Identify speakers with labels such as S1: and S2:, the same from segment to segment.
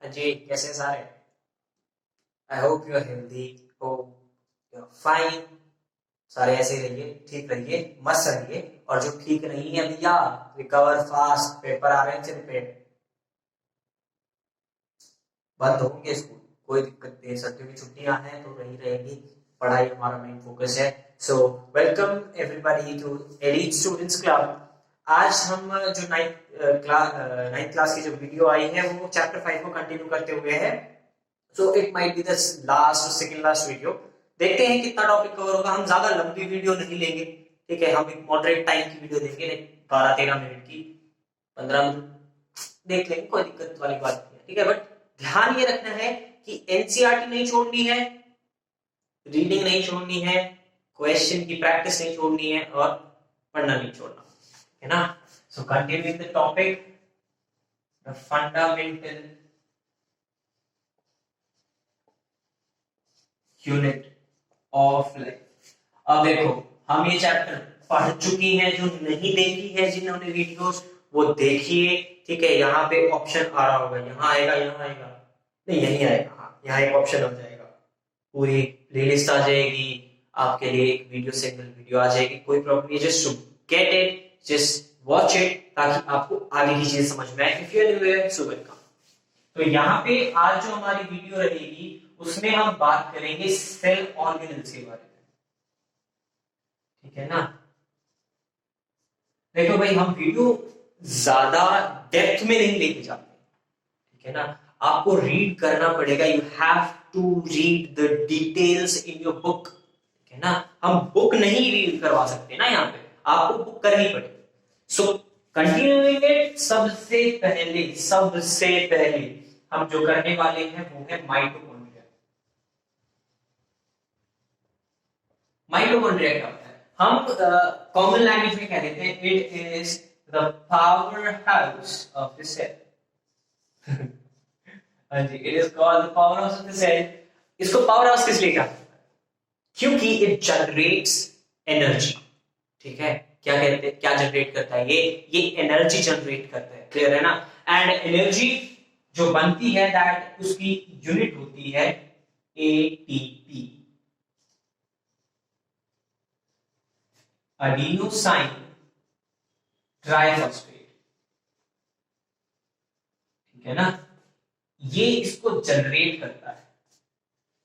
S1: जी कैसे सारे। I hope you are healthy, hope you are fine. सारे ऐसे ही रहिए, ठीक रहिए, मस्त रहिए। और जो ठीक नहीं है भैया, रिकवर फास्ट। पेपर आ रहे हैं सिर पे, बंद होंगे स्कूल, कोई दिक्कत नहीं। सर्दियों की छुट्टियां हैं तो नहीं रहेंगी, पढ़ाई हमारा मेन फोकस है। So welcome everybody to elite students club. आज हम जो नाइन्थ क्लास की जो वीडियो आई है वो चैप्टर 5 को कंटिन्यू करते हुए है। So it might be the last second last video. देखते हैं कितना टॉपिक कवर होगा। हम ज्यादा लंबी वीडियो नहीं लेंगे, ठीक है। हम एक मॉडरेट टाइम की वीडियो देंगे, 12-13 मिनट की, 15 मिनट देख लेंगे, कोई दिक्कत वाली बात नहीं है, ठीक है। बट ध्यान ये रखना है कि एनसीईआरटी नहीं छोड़नी है, रीडिंग नहीं छोड़नी है, क्वेश्चन की प्रैक्टिस नहीं छोड़नी है और पढ़ना नहीं छोड़ना है ना। So continue the topic, the fundamental unit of life. अब देखो, हम ये चैप्टर पढ़ चुकी हैं, जो नहीं देखी है जिन्होंने वीडियोस, वो देखिए, ठीक है। यहाँ पे ऑप्शन आ रहा होगा, यहाँ आएगा, यहाँ आएगा, नहीं यही आएगा, हाँ यहाँ एक ऑप्शन आ जाएगा, पूरी प्लेलिस्ट आ जाएगी आपके लिए, एक वीडियो सिंगल वीडियो आ जाएगी, कोई प्रॉब्लम नहीं। Just to get it, just watch it, ताकि आपको आगे की चीज समझ में आए। If you are new here, so welcome. तो यहाँ पे आज जो हमारी वीडियो रहेगी उसमें हम बात करेंगे सेल ऑर्गेनल्स के बारे में, ठीक है ना। देखो भाई, हम वीडियो ज्यादा डेप्थ में नहीं लेके जाते, ठीक है ना। आपको रीड करना पड़ेगा, you have to read the details in your book, ठीक है ना। हम बुक नहीं रीड करवा सकते ना, यहाँ पे आपको बुक करनी पड़ेगी। सो कंटिन्यूइंग इट, सबसे पहले हम जो करने वाले हैं वो है माइटोकॉन्ड्रिया। माइटोकॉन्ड्रिया क्या होता है? हम कॉमन लैंग्वेज में कह देते हैं it is the power house of the cell. हाँ जी, it is called the power house of the cell. इसको पावर हाउस किस लिए कहा? क्योंकि इट जनरेट्स एनर्जी, ठीक है। क्या कहते हैं, क्या जनरेट करता है ये एनर्जी जनरेट करता है, क्लियर है ना। एंड एनर्जी जो बनती है, दैट उसकी यूनिट होती है एटीपी, एडिनोसाइन ट्राइफॉस्फेट, ठीक है ना। ये इसको जनरेट करता है,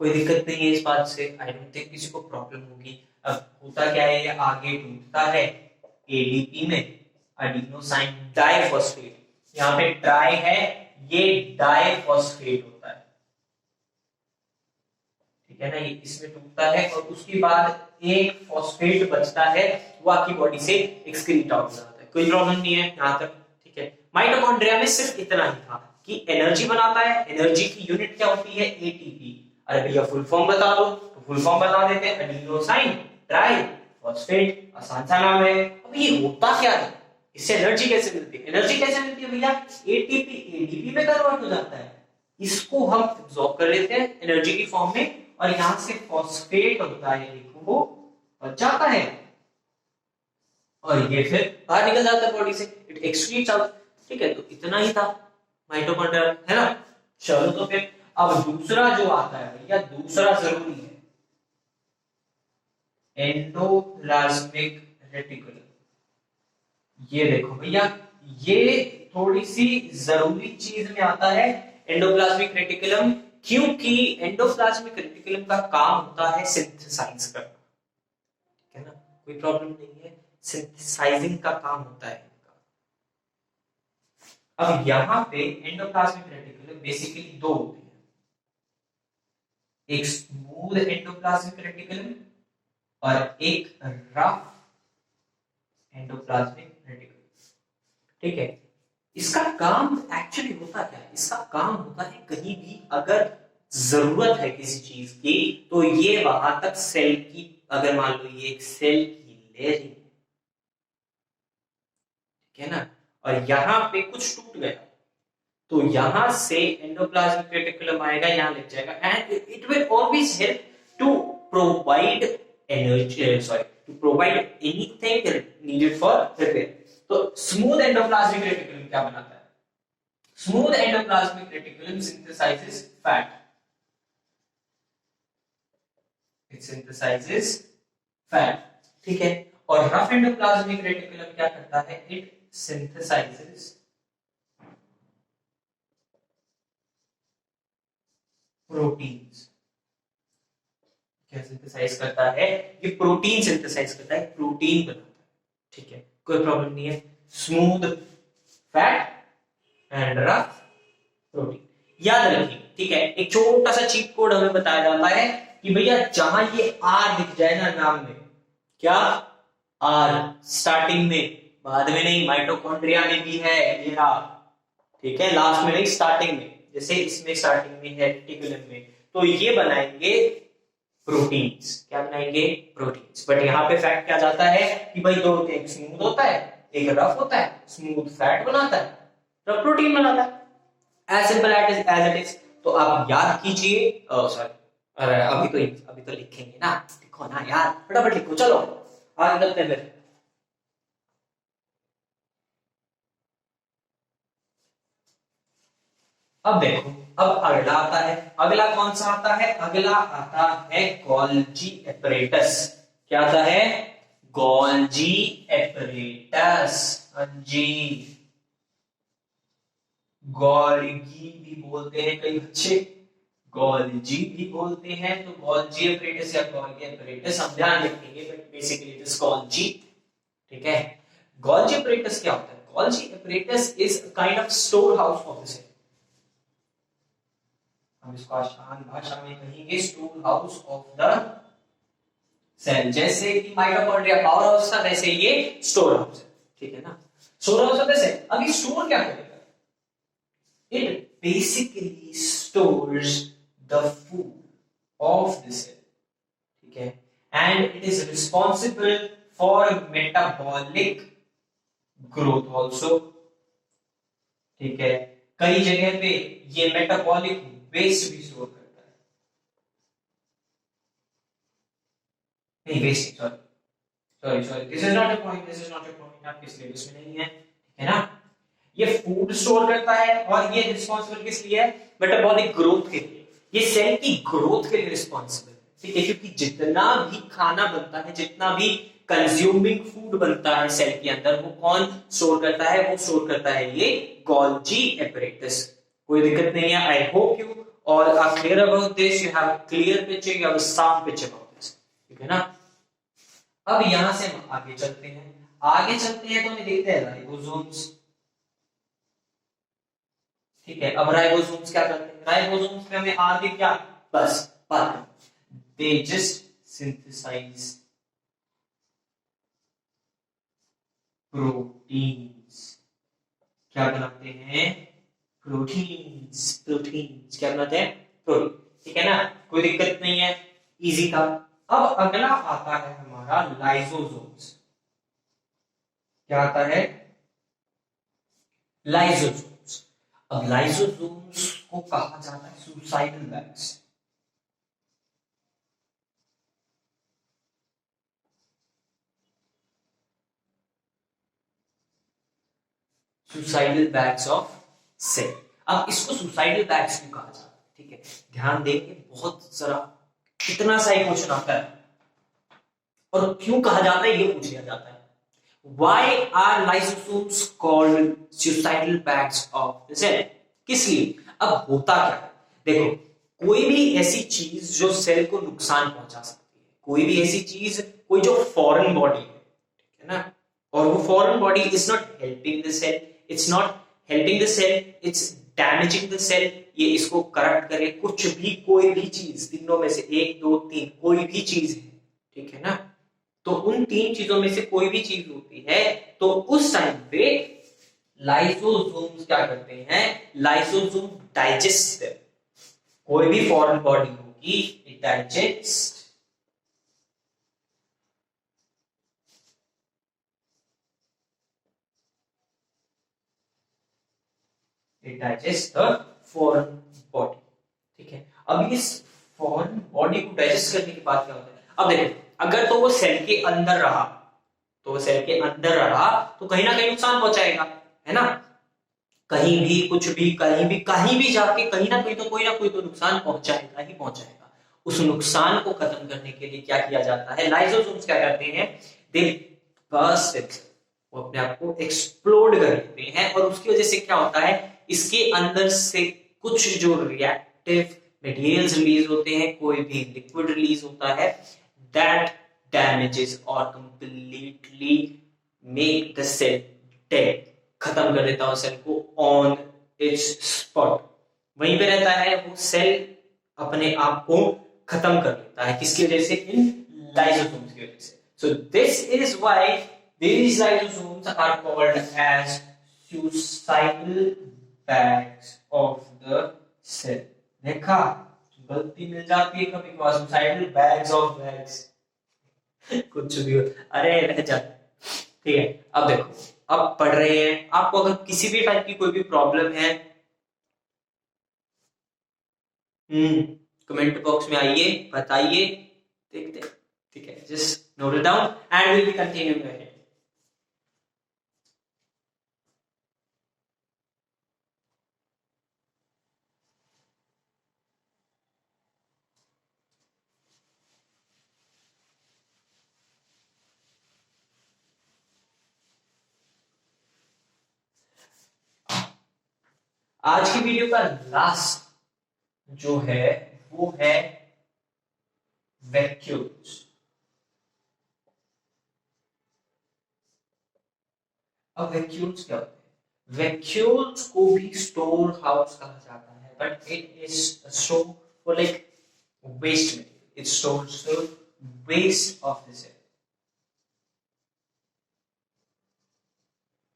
S1: कोई दिक्कत नहीं है इस बात से, आई डोंट थिंक किसी को प्रॉब्लम होगी। अब होता क्या है, ये आगे टूटता है एडीपी में, एडिनोसाइन डाइफॉस्फेट। यहाँ पे ट्राई है, ये डाइफॉस्फेट होता है, ठीक है ना। ये इसमें टूटता है और उसके बाद एक फॉस्फेट बचता है, वो आपकी बॉडी से एक्सक्रीट आउट हो जाता है, कोई प्रॉब्लम नहीं है यहाँ तक, ठीक है। माइटोकॉन्ड्रिया में सिर्फ इतना ही था कि एनर्जी बनाता है, एनर्जी की यूनिट क्या होती है, एटीपी। अरे भैया फुल फॉर्म बता दो, तो फुल फॉर्म बता देते हैं, एडिनोसाइन ट्राई फॉस्फेट, आसान सा नाम है। अब ये होता क्या है, इससे एनर्जी कैसे मिलती है? एनर्जी कैसे मिलती है भैया? एटीपी एडीपी में कन्वर्ट हो जाता है, इसको हम एब्जॉर्ब कर लेते हैं एनर्जी की फॉर्म में, और यहां से फॉस्फेट होता है, देखो वो बच जाता है, और ये फिर बाहर निकल जाता है बॉडी से, इट एक्सक्रीट्स आउट, ठीक है। तो इतना ही था माइटोकॉन्ड्रिया, है ना। चलो तो फिर अब दूसरा जो आता है भैया, दूसरा जरूरी है, एंडोप्लाज्मिक रेटिकुलम। ये देखो भैया, ये थोड़ी सी जरूरी चीज में आता है एंडोप्लाज्मिक रेटिकुलम, क्योंकि एंडोप्लाज्मिक रेटिकुलम का काम होता है सिंथेसाइज करना, ठीक है ना, कोई प्रॉब्लम नहीं है, सिंथेसाइजिंग का काम होता है इनका। अब यहाँ पे एंडोप्लाज्मिक रेटिकुलम बेसिकली दो होते हैं, एक स्मूथ एंडोप्लाज्मिक रेटिकुलम और एक रफ एंडोप्लाज्मिक रेटिकुलम, ठीक है। इसका काम एक्चुअली होता क्या है? इसका काम होता है, कहीं भी अगर जरूरत है किसी चीज की, तो ये वहां तक सेल की, अगर मान लो ये एक सेल की लेयर है, ठीक है ना, और यहां पे कुछ टूट गया, तो यहां से एंडोप्लाज्मिक रेटिकुलम आएगा, यहां लग जाएगा, and it will always help to provide energy, sorry, to provide anything needed for repair. तो स्मूथ एंडोप्लाज्मिक रेटिकुलम क्या बनाता है? Smooth endoplasmic reticulum synthesises fat, it synthesises fat, ठीक है। और रफ एंडोप्लाज्मिक रेटिकुलम क्या करता है, इट सिंथेसाइजेस प्रोटीन्स। क्या सिंथेसाइज करता है, ये प्रोटीन सिंथेसाइज करता है, प्रोटीन बनाता है, ठीक है, कोई प्रॉब्लम नहीं है। Smooth fat and rough protein, याद रखिए, ठीक है। एक छोटा सा चीट कोड हमें बताया जाता है कि भैया जहां ये आर दिख जाए ना नाम में, क्या आर स्टार्टिंग में, बाद में नहीं, माइटोकॉन्ड्रिया में भी है ये रहा, ठीक है, लास्ट में नहीं स्टार्टिंग में, जैसे इसमें स्टार्टिंग में है रेटिकुलम में, तो ये बनाएंगे प्रोटीन्स। क्या बनाएंगे, प्रोटीन्स। बट यहाँ पे फैक्ट क्या जाता है कि भाई दो होते हैं, एक स्मूथ होता है, एक रफ होता है। स्मूथ फैट बनाता है, रफ प्रोटीन बनाता है, as simple as it is. तो आप याद कीजिए, सॉरी, अरे अभी तो लिखेंगे ना, लिखो ना यार, फटाफट लिखो, चलो आगे करते हैं फिर। अब देखो, अब अगला आता है, अगला कौन सा आता है, अगला आता है गोल्जी एपरेटस। क्या आता है, गोल्जी एपरेटस, जी, गोल्गी भी बोलते हैं कई बच्चे, गोल्जी भी बोलते हैं, तो गोल्जी एपरेटस या गोल्गी एपरेटस हम ध्यान रखेंगे, but basically it is Golgi, ठीक है। गोल्जी एपरेटस क्या होता है, Golgi apparatus is a kind of store house of the cell. हम इसको आसान भाषा में कहेंगे store house of the cell. जैसे कि माइटोकॉन्ड्रिया पावर हाउस था, वैसे ये स्टोर हाउस है, ठीक है ना, store house of the cell. अब ये स्टोर क्या करेगा, it basically stores the food of the cell, ठीक है, and it is responsible for metabolic growth also, ठीक है। कई जगह पे ये मेटाबॉलिक वेस्ट भी स्टोर करता है, नहीं waste, sorry, this is not a point, this is not a point, आपके सिलेबस में नहीं है, ठीक है ना। ये फूड स्टोर करता है और ये रिस्पांसिबल किस लिए है, मेटाबॉलिक ग्रोथ के लिए, ये सेल की ग्रोथ के लिए रिस्पांसिबल है, ठीक है, क्योंकि जितना भी खाना बनता है, जितना भी कंज्यूमिंग फूड बनता है सेल के अंदर, वो कौन स्टोर करता है, वो स्टोर करता है ये गोल्जी एपरेटस। कोई दिक्कत नहीं है, I hope you all are clear about this, you have clear picture, you have sound picture about this, ठीक है ना। अब यहां से हम आगे चलते हैं, तो हमें देखते हैं राइबोसोम्स, ठीक है। अब राइबोसोम्स क्या करते हैं, राइबोसोम्स में हमें आगे क्या, बस बात, दे जस्ट सिंथेसाइज प्रोटीन्स। क्या बनाते हैं, प्रोटीन्स क्या बनाते हैं, प्रोटीन, ठीक है ना, कोई दिक्कत नहीं है, इजी था। अब अगला आता है हमारा लाइसोसोम्स। क्या आता है, लाइसोसोम्स। अब लाइसोसोम्स को कहा जाता है suicidal bags. Suicidal bags of cell. अब इसको सुसाइडल बैग्स क्यों कहा जाता है, ठीक है, ध्यान देंगे, बहुत जरा कितना सा क्वेश्चन आता है, और क्यों कहा जाता है ये पूछ लिया जाता है। Why are lysosomes called suicidal bags of the cell? किस लिए, अब होता क्या है, देखो, कोई भी ऐसी चीज जो सेल को नुकसान पहुंचा सकती है, कोई भी ऐसी चीज, कोई जो फॉरेन बॉडी है, ठीक है ना, और वो foreign body is not helping the cell, it's not helping the cell, it's damaging the cell, ये इसको करप्ट करे, कुछ भी, कोई भी चीज, तीनों में से 1 2 3, कोई भी चीज है, ठीक है ना, तो उन 3 चीजों में से कोई भी चीज होती है, तो उस टाइम पे लाइसोसोम्स क्या करते हैं, लाइसोसोम डाइजेस्ट, कोई भी फॉरेन बॉडी होगी, it digest the foreign body, ठीक है। अब इस फॉरेन बॉडी को डाइजेस्ट करने के बाद क्या होता है, अब देखो, अगर तो वो सेल के अंदर रहा, तो कहीं ना कहीं नुकसान पहुंचाएगा, है ना, कहीं भी कुछ भी कहीं भी जाके कहीं ना कोई तो नुकसान पहुंचाएगा ही पहुंचाएगा। उस नुकसान को खत्म करने के लिए क्या किया जाता है, लाइसोसोम्स क्या करते हैं, दे बर्स्ट इट, वो अपने आप को एक्सप्लोड कर देते हैं और उसकी वजह से क्या होता है, इसके अंदर से कुछ जो रिएक्टिव मटेरियल्स रिलीज होते हैं, कोई भी लिक्विड रिलीज होता है, दैट डैमेजेस और completely make the cell dead, खत्म कर देता है सेल को ऑन इट्स स्पॉट, वहीं पे रहता है वो सेल, अपने आप को खत्म कर लेता है, किसकी वजह से, इन लाइसोसोम्स की वजह से। So this is why these lysosomes are called as suicidal bags of the cell। देखा, गलती मिल जाती है कभी कभार, suicidal bags of bags कुछ भी हो, अरे रह जाता। ठीक है, अब देखो, अब पढ़ रहे हैं, आपको अगर किसी भी टाइप की कोई भी प्रॉब्लम है, कमेंट बॉक्स में आइए, बताइए, देखते हैं। ठीक है, just note it down and will be continuing ahead. आज की वीडियो का लास्ट जो है वो है वैक्यूल्स। अब वैक्यूल्स क्या होते हैं, वैक्यूल्स को भी स्टोर हाउस कहा जाता है, but it is store for like waste material, it stores the waste of the cell.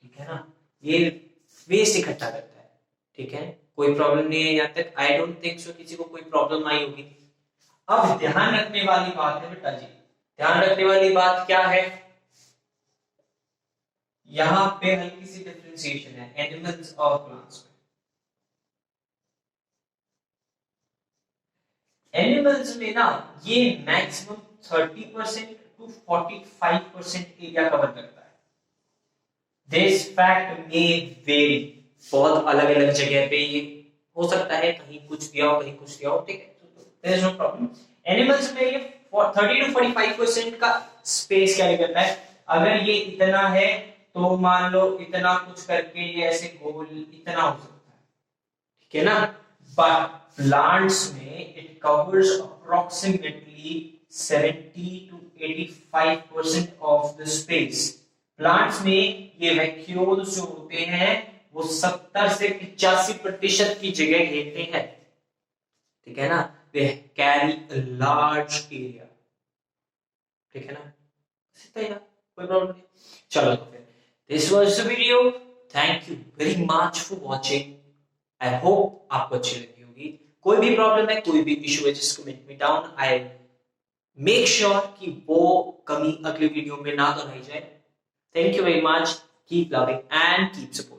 S1: ठीक है ना, ये वेस्ट इकट्ठा करता है। ठीक है, कोई प्रॉब्लम नहीं है यहाँ तक, आई डोंट थिंक सो किसी को कोई प्रॉब्लम आई होगी। अब ध्यान रखने वाली बात है बेटा जी, ध्यान रखने वाली बात क्या है, यहां पे हल्की सी डिफरेंशिएशन है एनिमल्स और प्लांट्स में। एनिमल्स में ना ये मैक्सिमम 30% टू 45% एरिया कवर करता है। दिस फैक्ट मे वेरी, बहुत अलग अलग जगह पे ये हो सकता है, कहीं कुछ दिया हो कहीं कुछ दिया हो। ठीक है, there is no problem. Animals में ये 30 टू 45% का स्पेस कैरी करता है। अगर ये इतना है तो मान लो इतना कुछ करके ये ऐसे गोल इतना हो सकता है। ठीक है ना, बट प्लांट्स में it covers approximately 70 to 85% of the space. Plants में ये वैक्यूल्स जो होते हैं वो 70 से 85% की जगह घेरते हैं। ठीक है ना, they carry a large area. ठीक है ना, कोई प्रॉब्लम नहीं। चलो तो फिर this was the video, thank you very much for watching. I hope आपको अच्छी लगी होगी। कोई भी प्रॉब्लम है, कोई भी इशू है, just comment me down, I make sure कि वो कमी अगले वीडियो में ना दोहराई जाए। Thank you very much. Keep loving and keep supporting.